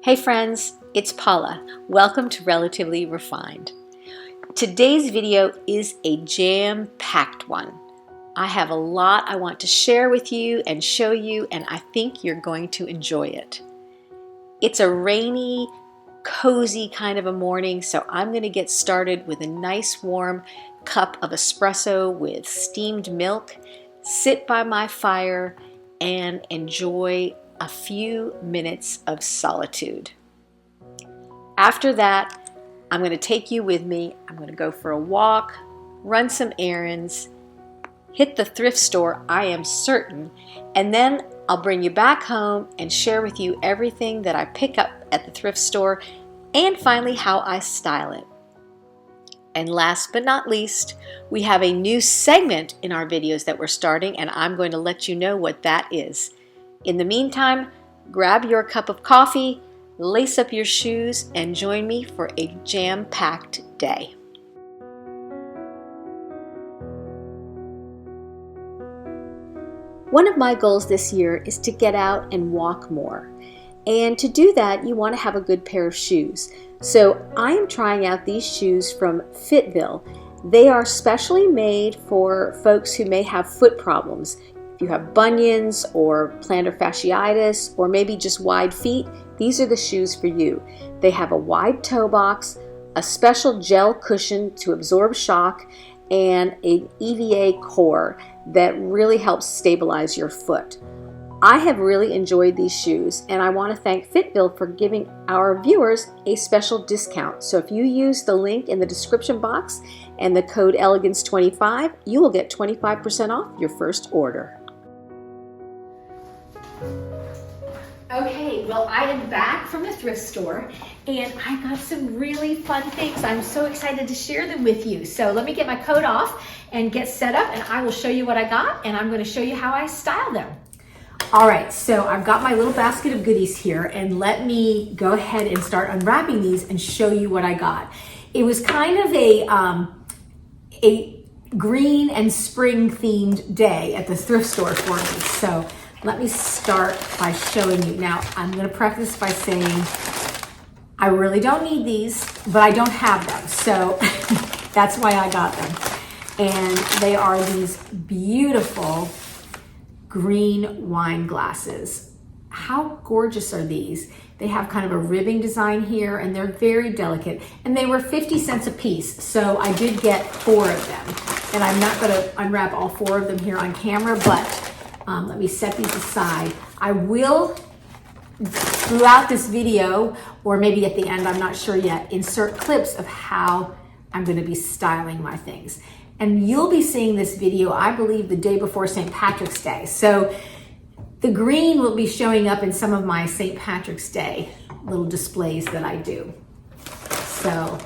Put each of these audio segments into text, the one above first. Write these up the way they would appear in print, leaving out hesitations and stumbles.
Hey friends, it's Paula. Welcome to Relatively Refined. Today's video is a jam-packed one. I have a lot I want to share with you and show you, and I think you're going to enjoy it. It's a rainy, cozy kind of a morning, so I'm going to get started with a nice warm cup of espresso with steamed milk, sit by my fire, and enjoy a few minutes of solitude. After that, I'm going to take you with me. I'm going to go for a walk, run some errands, hit the thrift store, I am certain, and then I'll bring you back home and share with you everything that I pick up at the thrift store and finally how I style it. And last but not least, we have a new segment in our videos that we're starting, and I'm going to let you know what that is. In the meantime, grab your cup of coffee, lace up your shoes, and join me for a jam-packed day. One of my goals this year is to get out and walk more. And to do that, you want to have a good pair of shoes. So I am trying out these shoes from Fitville. They are specially made for folks who may have foot problems. If you have bunions or plantar fasciitis or maybe just wide feet, these are the shoes for you. They have a wide toe box, a special gel cushion to absorb shock, and an EVA core that really helps stabilize your foot. I have really enjoyed these shoes, and I want to thank Fitville for giving our viewers a special discount. So if you use the link in the description box and the code ELEGANCE25, you will get 25% off your first order. Okay, well, I am back from the thrift store and I got some really fun things. I'm so excited to share them with you. So let me get my coat off and get set up, and I will show you what I got, and I'm going to show you how I style them. All right, so I've got my little basket of goodies here, and let me go ahead and start unwrapping these and show you what I got. It was kind of a green and spring themed day at the thrift store for me. So let me start by showing you. Now, I'm going to preface by saying I really don't need these, but I don't have them. So that's why I got them. And they are these beautiful green wine glasses. How gorgeous are these? They have kind of a ribbing design here, and they're very delicate. And they were 50 cents a piece, so I did get 4 of them. And I'm not going to unwrap all 4 of them here on camera, but let me set these aside. I will, throughout this video, or maybe at the end, I'm not sure yet, insert clips of how I'm going to be styling my things. And you'll be seeing this video, I believe, the day before St. Patrick's Day. So the green will be showing up in some of my St. Patrick's Day little displays that I do. So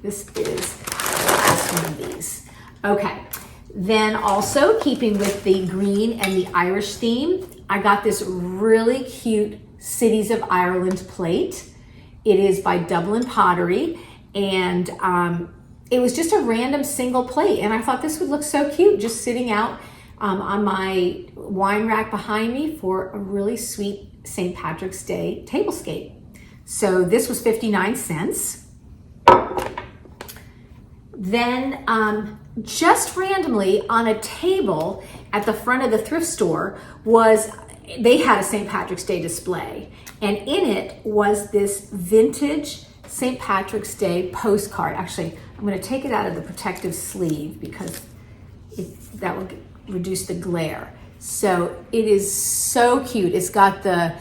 this is the last one of these. Okay. Then also, keeping with the green and the Irish theme, I got this really cute Cities of Ireland plate. It is by Dublin Pottery, and it was just a random single plate, and I thought this would look so cute just sitting out on my wine rack behind me for a really sweet St. Patrick's Day tablescape. So this was 59 cents. Then just randomly on a table at the front of the thrift store they had a St. Patrick's Day display, and in it was this vintage St. Patrick's Day postcard. Actually, I'm going to take it out of the protective sleeve because that will reduce the glare. So it is so cute. It's got the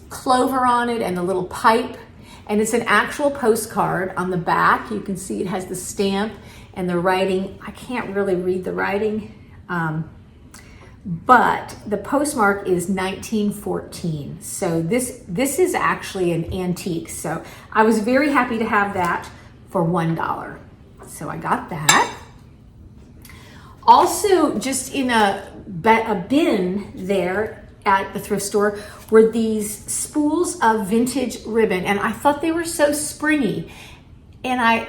clover on it and the little pipe, and it's an actual postcard on the back. You can see it has the stamp and the writing. I can't really read the writing, but the postmark is 1914. So this is actually an antique. So I was very happy to have that for $1. So I got that. Also, just in a bin there at the thrift store were these spools of vintage ribbon, and I thought they were so springy, and I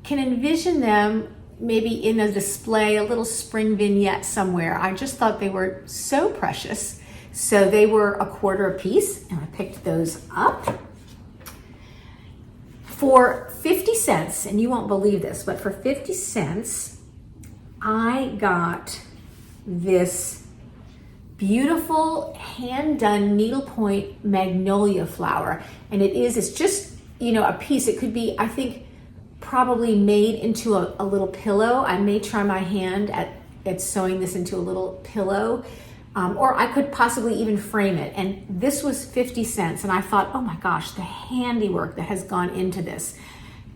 can envision them maybe in a display, a little spring vignette somewhere. I just thought they were so precious. So they were $1 a piece, and I picked those up. For 50 cents, and you won't believe this, but for 50 cents, I got this beautiful hand-done needlepoint magnolia flower. And it's just, a piece. It could be, I think, probably made into a little pillow. I may try my hand at sewing this into a little pillow. Or I could possibly even frame it. And this was 50 cents. And I thought, oh my gosh, the handiwork that has gone into this.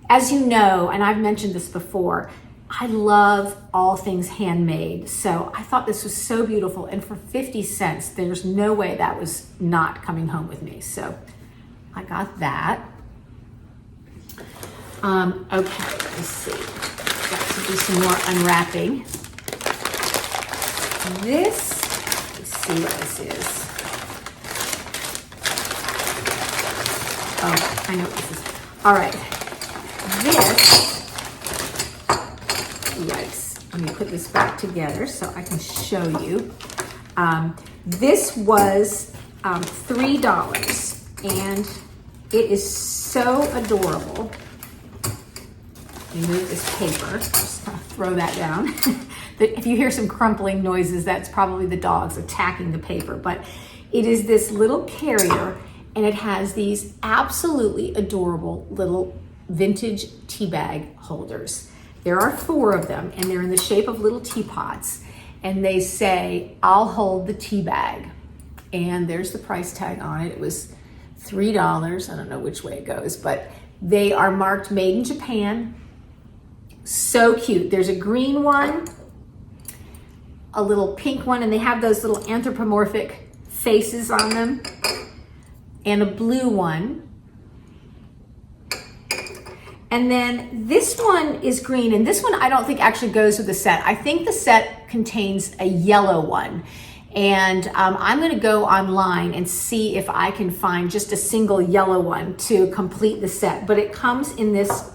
As you know, and I've mentioned this before, I love all things handmade. So I thought this was so beautiful. And for 50 cents, there's no way that was not coming home with me. So I got that. Okay, let's see. Got to do some more unwrapping. Let's see what this is. Oh, I know what this is. All right. Yikes. Let me put this back together so I can show you. This was $3, and it is so adorable. Remove this paper. Just gonna throw that down. If you hear some crumpling noises, that's probably the dogs attacking the paper. But it is this little carrier, and it has these absolutely adorable little vintage tea bag holders. There are 4 of them, and they're in the shape of little teapots. And they say, "I'll hold the tea bag." And there's the price tag on it. It was $3. I don't know which way it goes, but they are marked made in Japan. So cute. There's a green one, a little pink one, and they have those little anthropomorphic faces on them, and a blue one. And then this one is green, and this one I don't think actually goes with the set. I think the set contains a yellow one. And I'm gonna go online and see if I can find just a single yellow one to complete the set. But it comes in this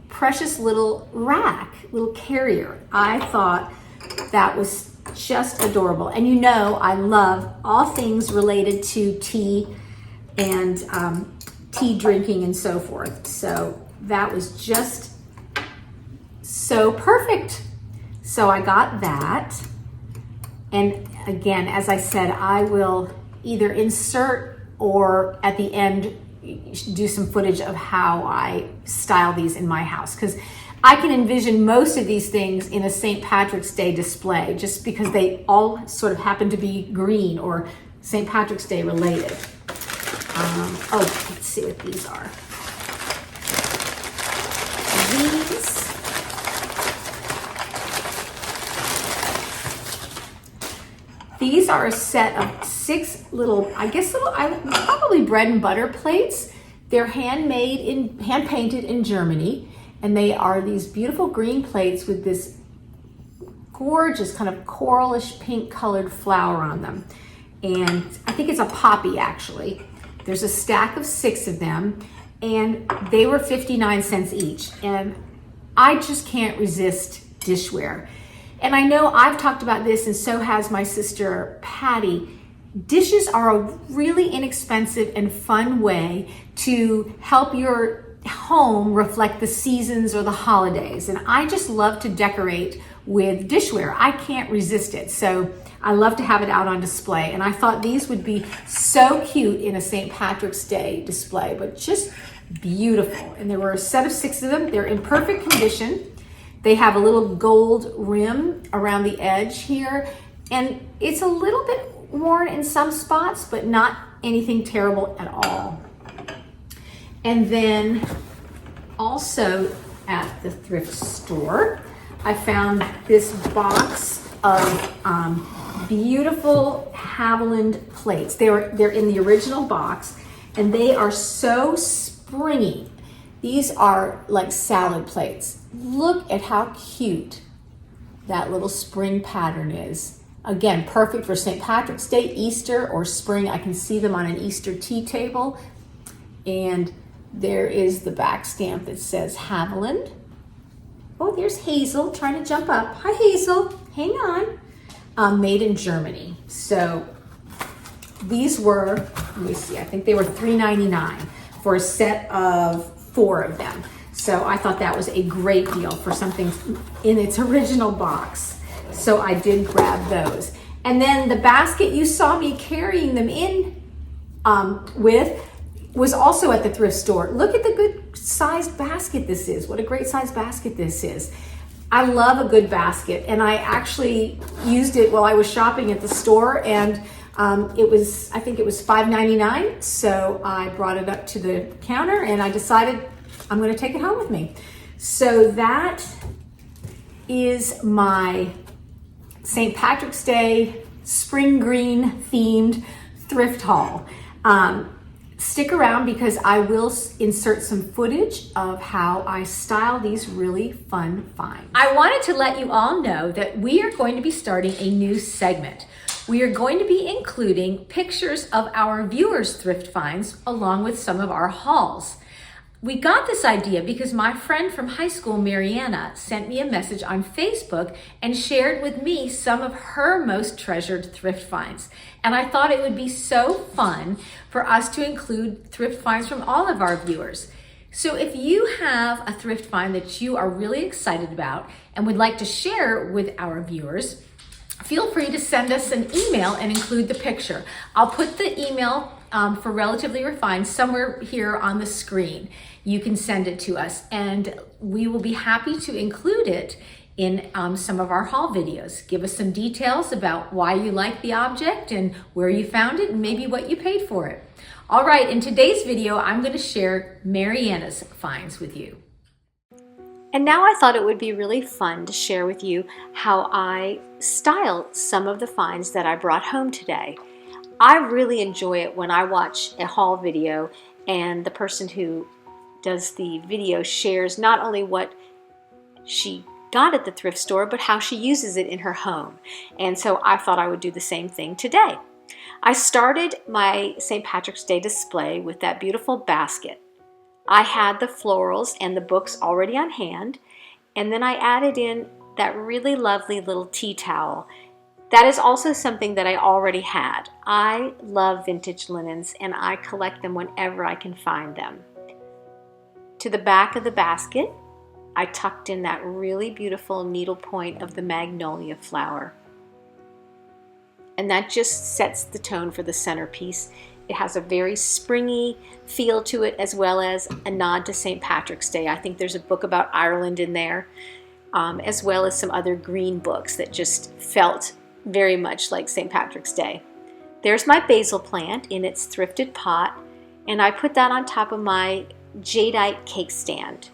precious little rack, little carrier. I thought that was just adorable. And I love all things related to tea and tea drinking and so forth. So that was just so perfect. So I got that. And again, as I said, I will either insert or at the end do some footage of how I style these in my house, because I can envision most of these things in a St. Patrick's Day display just because they all sort of happen to be green or St. Patrick's Day related. Let's see what these are. These are a set of 6 little, probably bread and butter plates. They're hand painted in Germany, and they are these beautiful green plates with this gorgeous kind of coralish pink colored flower on them. And I think it's a poppy actually. There's a stack of 6 of them, and they were 59 cents each. And I just can't resist dishware. And I know I've talked about this, and so has my sister Patty. Dishes are a really inexpensive and fun way to help your home reflect the seasons or the holidays. And I just love to decorate with dishware. I can't resist it. So I love to have it out on display. And I thought these would be so cute in a St. Patrick's Day display, but just beautiful. And there were a set of 6 of them. They're in perfect condition. They have a little gold rim around the edge here, and it's a little bit worn in some spots, but not anything terrible at all. And then also at the thrift store, I found this box of beautiful Haviland plates. They're in the original box, and they are so springy. These are like salad plates. Look at how cute that little spring pattern is. Again, perfect for St. Patrick's Day, Easter, or spring. I can see them on an Easter tea table. And there is the back stamp that says Haviland. Oh, there's Hazel trying to jump up. Hi, Hazel. Hang on. Made in Germany. So these were, let me see, I think they were $3.99 for a set of 4 of them. So I thought that was a great deal for something in its original box. So I did grab those. And then the basket you saw me carrying them in with was also at the thrift store. Look at the good sized basket this is. What a great sized basket this is. I love a good basket, and I actually used it while I was shopping at the store, and I think it was $5.99. So I brought it up to the counter and I decided I'm going to take it home with me. So that is my St. Patrick's Day spring green themed thrift haul. Stick around because I will insert some footage of how I style these really fun finds. I wanted to let you all know that we are going to be starting a new segment. We are going to be including pictures of our viewers' thrift finds along with some of our hauls. We got this idea because my friend from high school, Mariana, sent me a message on Facebook and shared with me some of her most treasured thrift finds. And I thought it would be so fun for us to include thrift finds from all of our viewers. So if you have a thrift find that you are really excited about and would like to share with our viewers, feel free to send us an email and include the picture. I'll put the email for Relatively Refined somewhere here on the screen. You can send it to us and we will be happy to include it in some of our haul videos. Give us some details about why you like the object and where you found it and maybe what you paid for it. All right, in today's video, I'm going to share Mariana's finds with you. And now I thought it would be really fun to share with you how I style some of the finds that I brought home today. I really enjoy it when I watch a haul video and the person who does the video shares not only what she got at the thrift store, but how she uses it in her home. And so I thought I would do the same thing today. I started my St. Patrick's Day display with that beautiful basket. I had the florals and the books already on hand, and then I added in that really lovely little tea towel. That is also something that I already had. I love vintage linens and I collect them whenever I can find them. To the back of the basket, I tucked in that really beautiful needlepoint of the magnolia flower. And that just sets the tone for the centerpiece. It has a very springy feel to it as well as a nod to St. Patrick's Day. I think there's a book about Ireland in there, as well as some other green books that just felt very much like St. Patrick's Day. There's my basil plant in its thrifted pot, and I put that on top of my jadeite cake stand.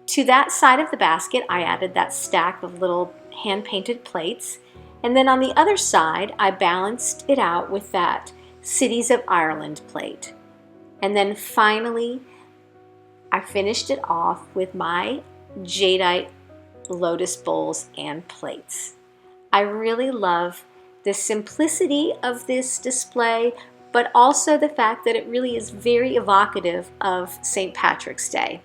To that side of the basket, I added that stack of little hand-painted plates, and then on the other side, I balanced it out with that Cities of Ireland plate. And then finally, I finished it off with my jadeite lotus bowls and plates. I really love the simplicity of this display, but also the fact that it really is very evocative of St. Patrick's Day.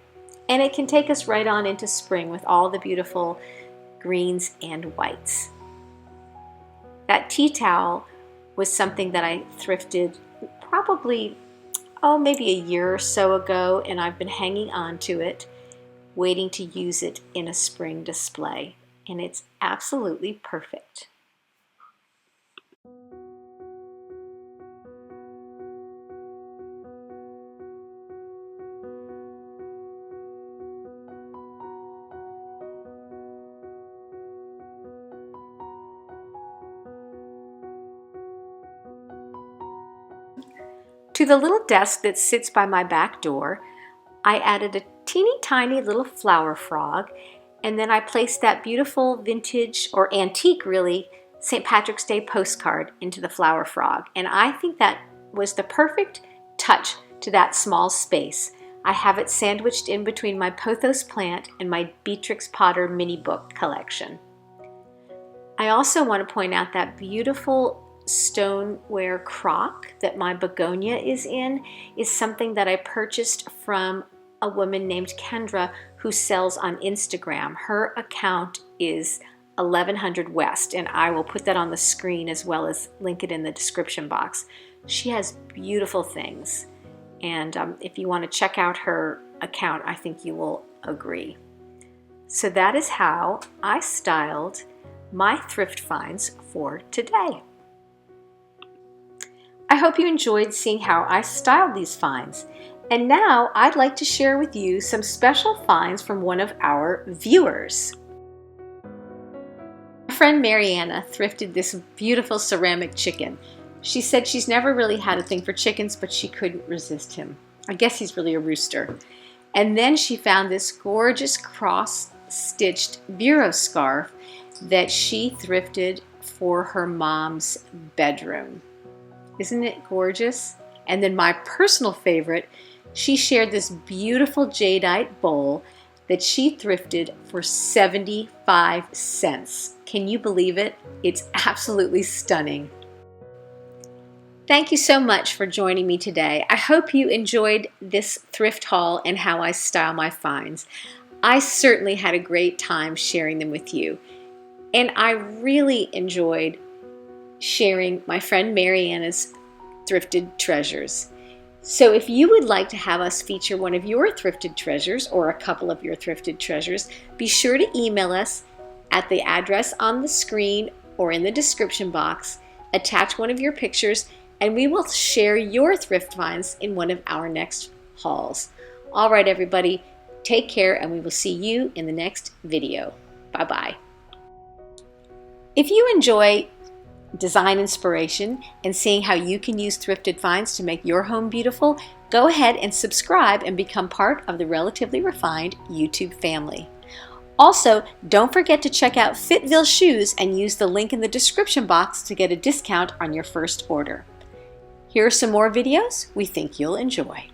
And it can take us right on into spring with all the beautiful greens and whites. That tea towel was something that I thrifted probably, maybe a year or so ago, and I've been hanging on to it, waiting to use it in a spring display. And it's absolutely perfect. To the little desk that sits by my back door, I added a teeny tiny little flower frog, and then I placed that beautiful vintage, or antique really, St. Patrick's Day postcard into the flower frog. And I think that was the perfect touch to that small space. I have it sandwiched in between my pothos plant and my Beatrix Potter mini book collection. I also want to point out that beautiful stoneware crock that my begonia is in is something that I purchased from a woman named Kendra who sells on Instagram. Her account is 1100 West, and I will put that on the screen as well as link it in the description box. She has beautiful things, And if you want to check out her account, I think you will agree. So that is how I styled my thrift finds for today. I hope you enjoyed seeing how I styled these finds. And now I'd like to share with you some special finds from one of our viewers. My friend Mariana thrifted this beautiful ceramic chicken. She said she's never really had a thing for chickens, but she couldn't resist him. I guess he's really a rooster. And then she found this gorgeous cross-stitched bureau scarf that she thrifted for her mom's bedroom. Isn't it gorgeous? And then my personal favorite, she shared this beautiful jadeite bowl that she thrifted for 75 cents. Can you believe it? It's absolutely stunning. Thank you so much for joining me today. I hope you enjoyed this thrift haul and how I style my finds. I certainly had a great time sharing them with you. And I really enjoyed sharing my friend Mariana's thrifted treasures. So if you would like to have us feature one of your thrifted treasures or a couple of your thrifted treasures, be sure to email us at the address on the screen or in the description box. Attach one of your pictures and we will share your thrift finds in one of our next hauls. All right, everybody, take care and we will see you in the next video. Bye-bye. If you enjoy design inspiration and seeing how you can use thrifted finds to make your home beautiful, go ahead and subscribe and become part of the Relatively Refined YouTube family. Also, don't forget to check out Fitville shoes and use the link in the description box to get a discount on your first order. Here are some more videos we think you'll enjoy.